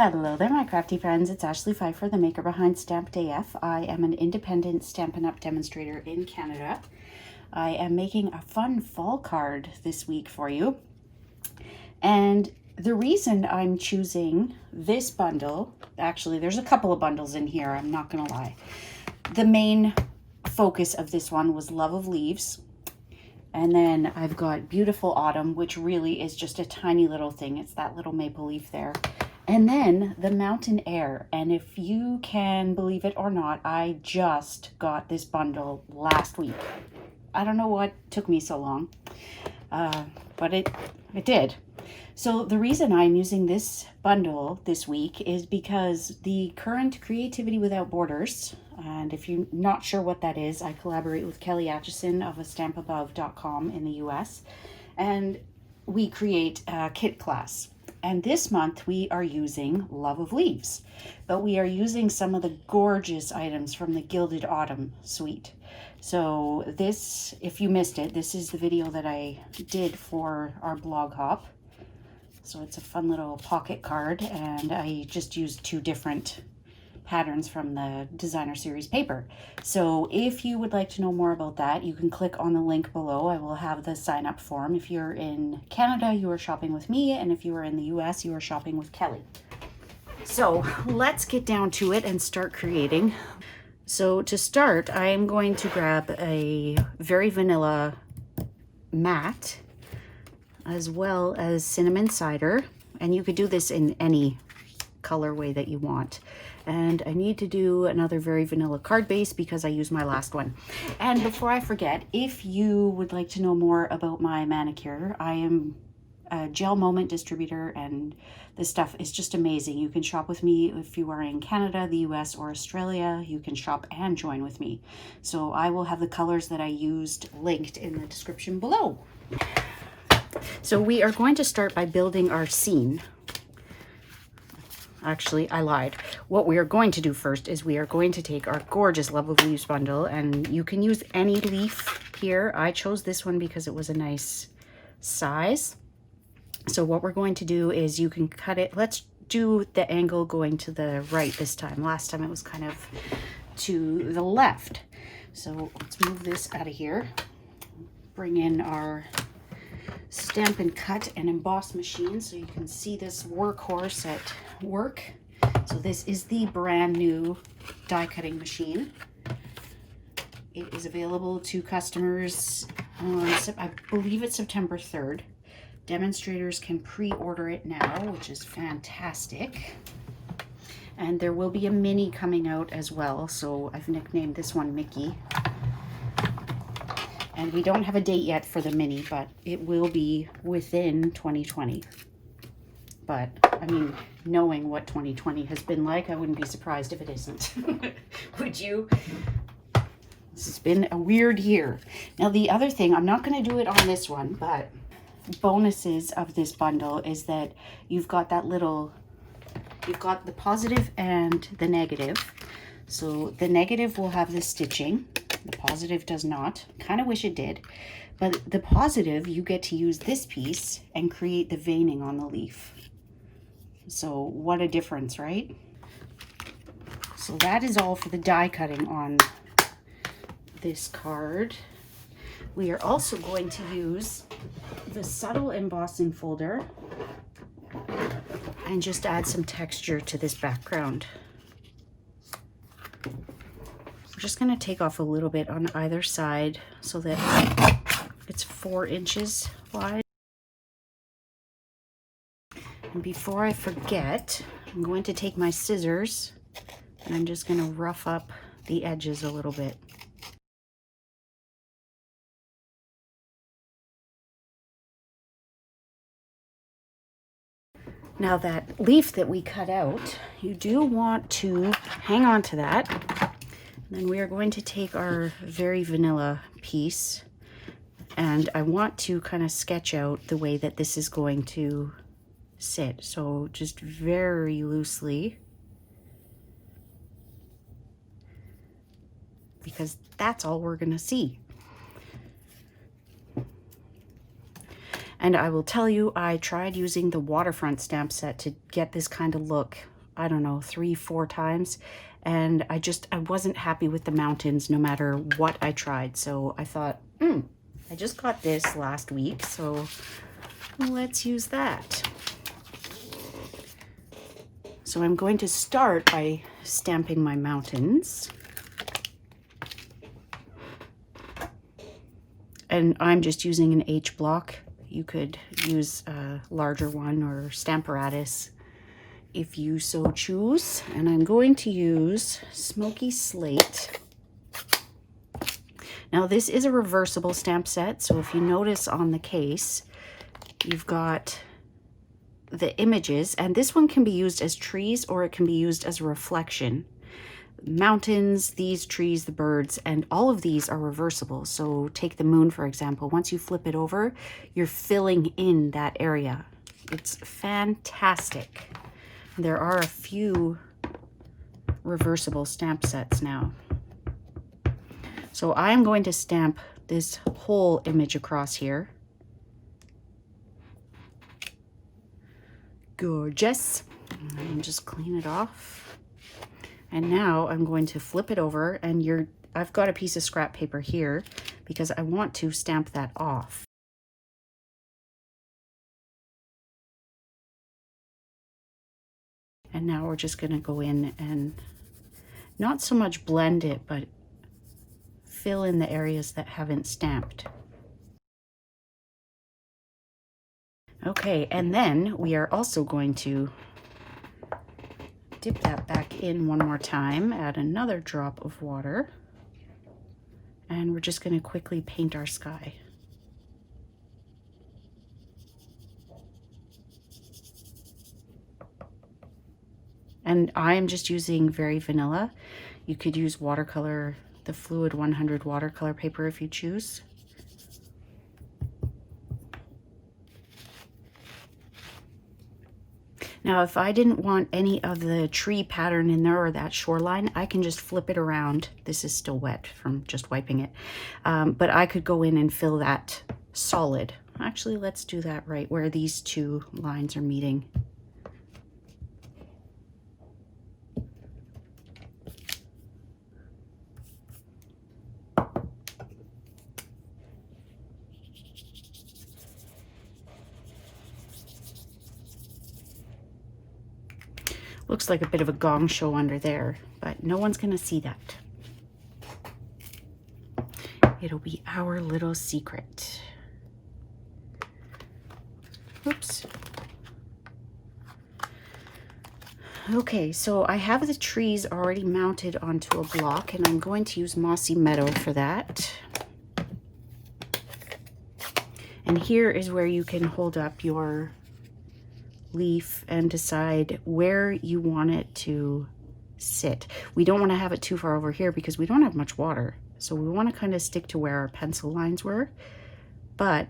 Hello there, my crafty friends. It's Ashley Pfeiffer, the maker behind Stamped AF. I am an independent Stampin' Up! Demonstrator in Canada. I am making a fun fall card this week for you. And the reason I'm choosing this bundle, actually there's a couple of bundles in here, I'm not gonna lie. The main focus of this one was Love of Leaves. And then I've got Beautiful Autumn, which really is just a tiny little thing. It's that little maple leaf there. And then the Mountain Air. And if you can believe it or not, I just got this bundle last week. I don't know what took me so long, but it did. So the reason I'm using this bundle this week is because the current Creativity Without Borders, and if you're not sure what that is, I collaborate with Kelly Atchison of stampabove.com in the US, and we create a kit class. And this month we are using Love of Leaves, but we are using some of the gorgeous items from the Gilded Autumn suite. So this, if you missed it, this is the video that I did for our blog hop. So it's a fun little pocket card, and I just used two different patterns from the designer series paper. So if you would like to know more about that, you can click on the link below. I will have the sign up form. If you're in Canada, you are shopping with me, and if you are in the US, you are shopping with Kelly. So let's get down to it and start creating. So to start, I am going to grab a very vanilla matte as well as cinnamon cider, and you could do this in any colorway that you want. And I need to do another very vanilla card base because I used my last one. And before I forget, if you would like to know more about my manicure, I am a GelMoment distributor, and this stuff is just amazing. You can shop with me if you are in Canada, the US, or Australia. You can shop and join with me. So I will have the colors that I used linked in the description below. So we are going to start by building our scene. Actually, I lied. What we are going to do first is we are going to take our gorgeous Love of Leaves bundle, and you can use any leaf here. I chose this one because it was a nice size. So what we're going to do is you can cut it. Let's do the angle going to the right this time. Last time it was kind of to the left. So let's move this out of here. Bring in our Stampin' Cut and Emboss machine so you can see this workhorse at work. So this is the brand new die cutting machine. It is available to customers on, I believe it's September 3rd. Demonstrators can pre-order it now, which is fantastic. And there will be a mini coming out as well, so I've nicknamed this one Mickey. And we don't have a date yet for the mini, but it will be within 2020. But, I mean, knowing what 2020 has been like, I wouldn't be surprised if it isn't. Would you? This has been a weird year. Now, the other thing, I'm not going to do it on this one, but bonuses of this bundle is that you've got that little, you've got the positive and the negative. So the negative will have the stitching. The positive does not. Kind of wish it did. But the positive, you get to use this piece and create the veining on the leaf. So what a difference, right? So that is all for the die cutting on this card. We are also going to use the subtle embossing folder and just add some texture to this background. We're just going to take off a little bit on either side so that it's 4 inches wide. And before I forget, I'm going to take my scissors and I'm just going to rough up the edges a little bit. Now that leaf that we cut out, you do want to hang on to that. Then we are going to take our very vanilla piece, and I want to kind of sketch out the way that this is going to sit. So just very loosely, because that's all we're going to see. And I will tell you, I tried using the waterfront stamp set to get this kind of look, I don't know, 3-4 times. And I wasn't happy with the mountains no matter what I tried. So I thought, I just got this last week, so let's use that. So I'm going to start by stamping my mountains. And I'm just using an H block. You could use a larger one or Stamparatus if you so choose. And I'm going to use Smoky Slate. Now this is a reversible stamp set, so if you notice on the case, you've got the images, and this one can be used as trees or it can be used as a reflection. Mountains, these trees, the birds, and all of these are reversible. So take the moon, for example. Once you flip it over, you're filling in that area. It's fantastic. There are a few reversible stamp sets now. So I'm going to stamp this whole image across here. Gorgeous. And just clean it off. And now I'm going to flip it over, and I've got a piece of scrap paper here because I want to stamp that off. And now we're just going to go in and not so much blend it, but fill in the areas that haven't stamped. Okay, and then we are also going to dip that back in one more time, add another drop of water, and we're just going to quickly paint our sky. And I'm just using very vanilla. You could use watercolor, the Fluid 100 watercolor paper if you choose. Now, if I didn't want any of the tree pattern in there or that shoreline, I can just flip it around. This is still wet from just wiping it. But I could go in and fill that solid. Actually, let's do that right where these two lines are meeting. Looks like a bit of a gong show under there, but no one's gonna see that. It'll be our little secret. Oops. Okay, so I have the trees already mounted onto a block, and I'm going to use Mossy Meadow for that. And here is where you can hold up your leaf and decide where you want it to sit. We don't want to have it too far over here because we don't have much water. So we want to kind of stick to where our pencil lines were, but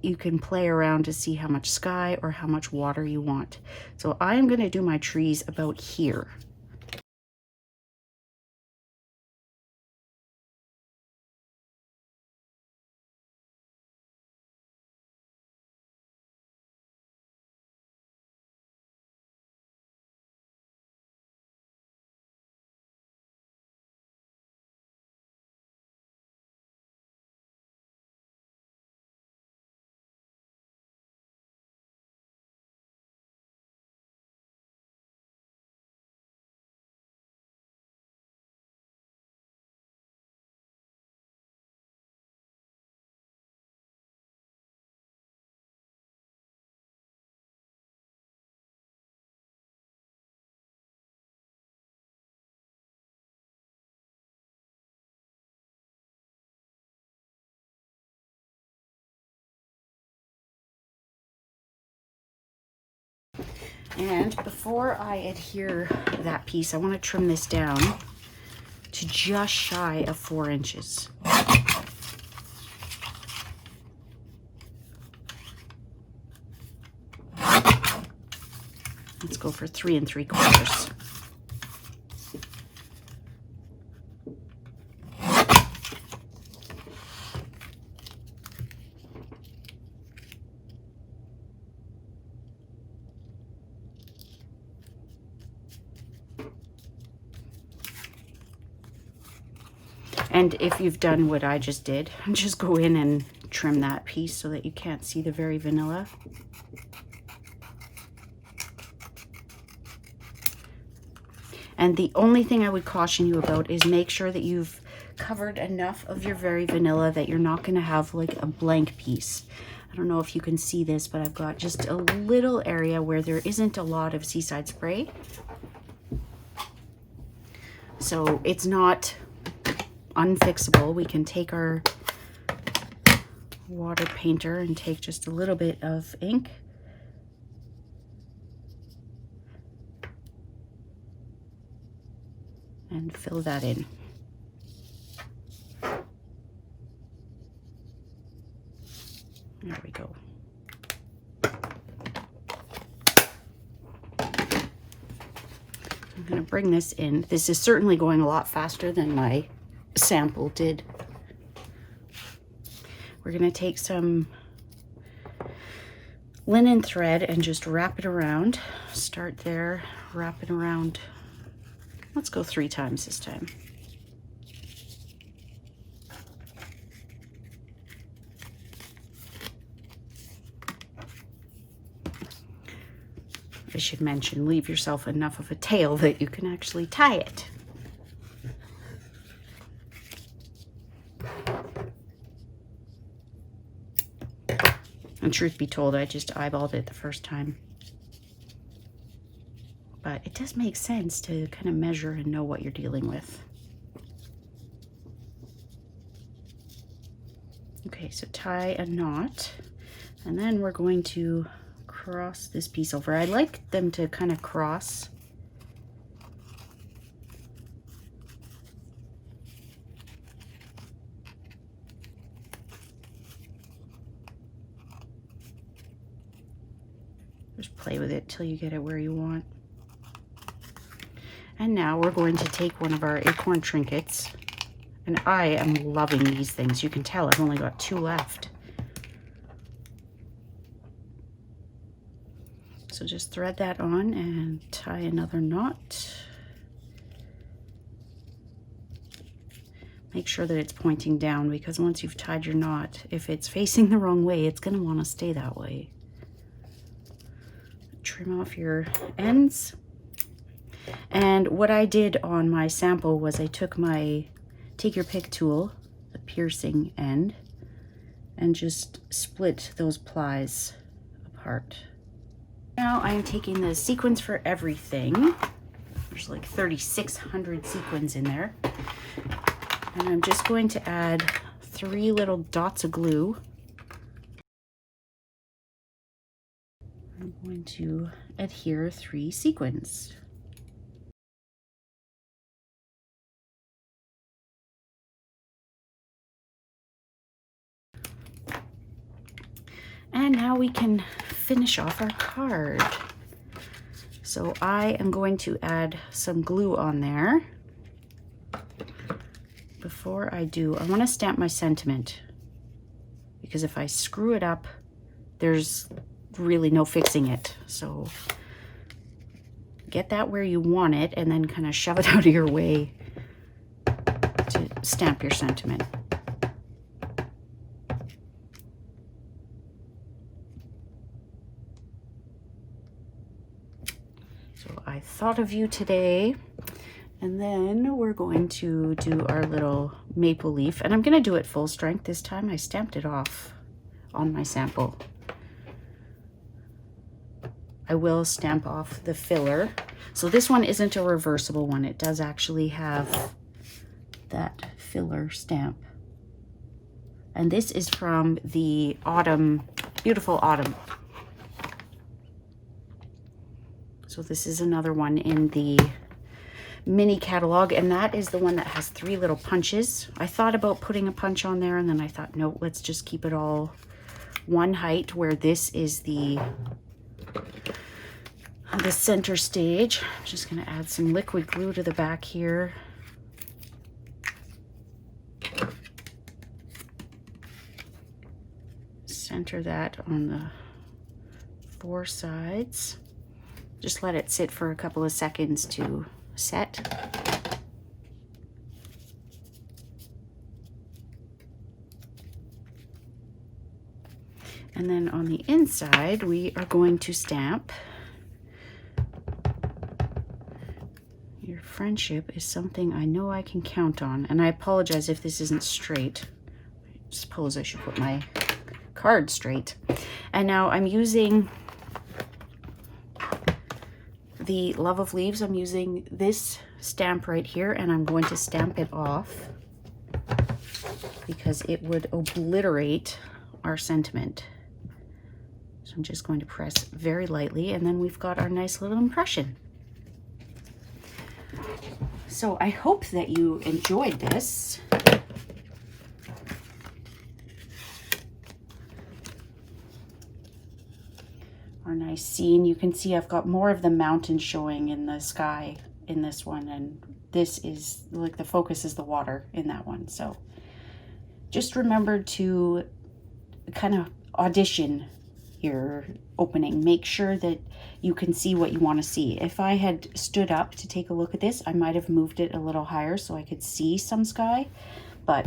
you can play around to see how much sky or how much water you want. So I am going to do my trees about here. And before I adhere that piece, I want to trim this down to just shy of 4 inches. Let's go for 3 3/4. And if you've done what I just did, just go in and trim that piece so that you can't see the very vanilla. And the only thing I would caution you about is make sure that you've covered enough of your very vanilla that you're not going to have like a blank piece. I don't know if you can see this, but I've got just a little area where there isn't a lot of Seaside Spray. So it's not unfixable. We can take our water painter and take just a little bit of ink. And fill that in. There we go. I'm going to bring this in. This is certainly going a lot faster than my sample did. We're going to take some linen thread and just wrap it around. Start there, wrap it around. Let's go 3 times this time. I should mention, leave yourself enough of a tail that you can actually tie it. And truth be told, I just eyeballed it the first time. But it does make sense to kind of measure and know what you're dealing with. Okay, so tie a knot, and then we're going to cross this piece over. I like them to kind of cross. Just play with it till you get it where you want. And now we're going to take one of our acorn trinkets, and I am loving these things. You can tell I've only got 2 left. So just thread that on and tie another knot. Make sure that it's pointing down, because once you've tied your knot, if it's facing the wrong way, it's going to want to stay that way. Trim off your ends. And what I did on my sample was I took my take your pick tool, the piercing end, and just split those plies apart. Now I am taking the sequins for everything. There's like 3,600 sequins in there. And I'm just going to add 3 little dots of glue. I'm going to adhere 3 sequins. And now we can finish off our card. So I am going to add some glue on there. Before I do, I want to stamp my sentiment, because if I screw it up, there's really no fixing it. So get that where you want it, and then kind of shove it out of your way to stamp your sentiment. So I thought of you today. And then we're going to do our little maple leaf, and I'm going to do it full strength this time. I stamped it off on my sample. I will stamp off the filler. So this one isn't a reversible one. It does actually have that filler stamp. And this is from the autumn, beautiful autumn. So this is another one in the mini catalog, and that is the one that has 3 little punches. I thought about putting a punch on there, and then I thought, no, let's just keep it all one height, where this is the center stage. I'm just going to add some liquid glue to the back here. Center that on the 4 sides. Just let it sit for a couple of seconds to set. And then on the inside, we are going to stamp. Your friendship is something I know I can count on. And I apologize if this isn't straight. I suppose I should put my card straight. And now I'm using the Love of Leaves. I'm using this stamp right here, and I'm going to stamp it off because it would obliterate our sentiment. So I'm just going to press very lightly, and then we've got our nice little impression. So I hope that you enjoyed this. Our nice scene. You can see I've got more of the mountain showing in the sky in this one, and this is like the focus is the water in that one. So just remember to kind of audition your opening. Make sure that you can see what you want to see. If I had stood up to take a look at this, I might have moved it a little higher so I could see some sky, but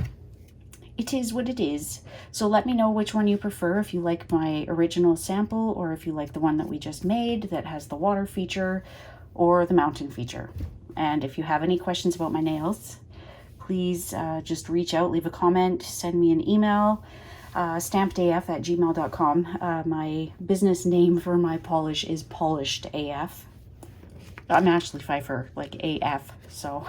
it is what it is. So let me know which one you prefer, if you like my original sample or if you like the one that we just made that has the water feature or the mountain feature. And if you have any questions about my nails, please just reach out, leave a comment, send me an email. stampedaf@gmail.com. My business name for my polish is Polished AF. I'm Ashley Pfeiffer, like AF, so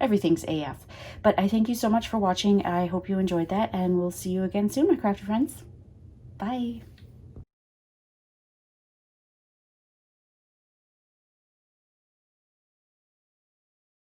everything's AF. But I thank you so much for watching. I hope you enjoyed that, and we'll see you again soon, my crafty friends. Bye.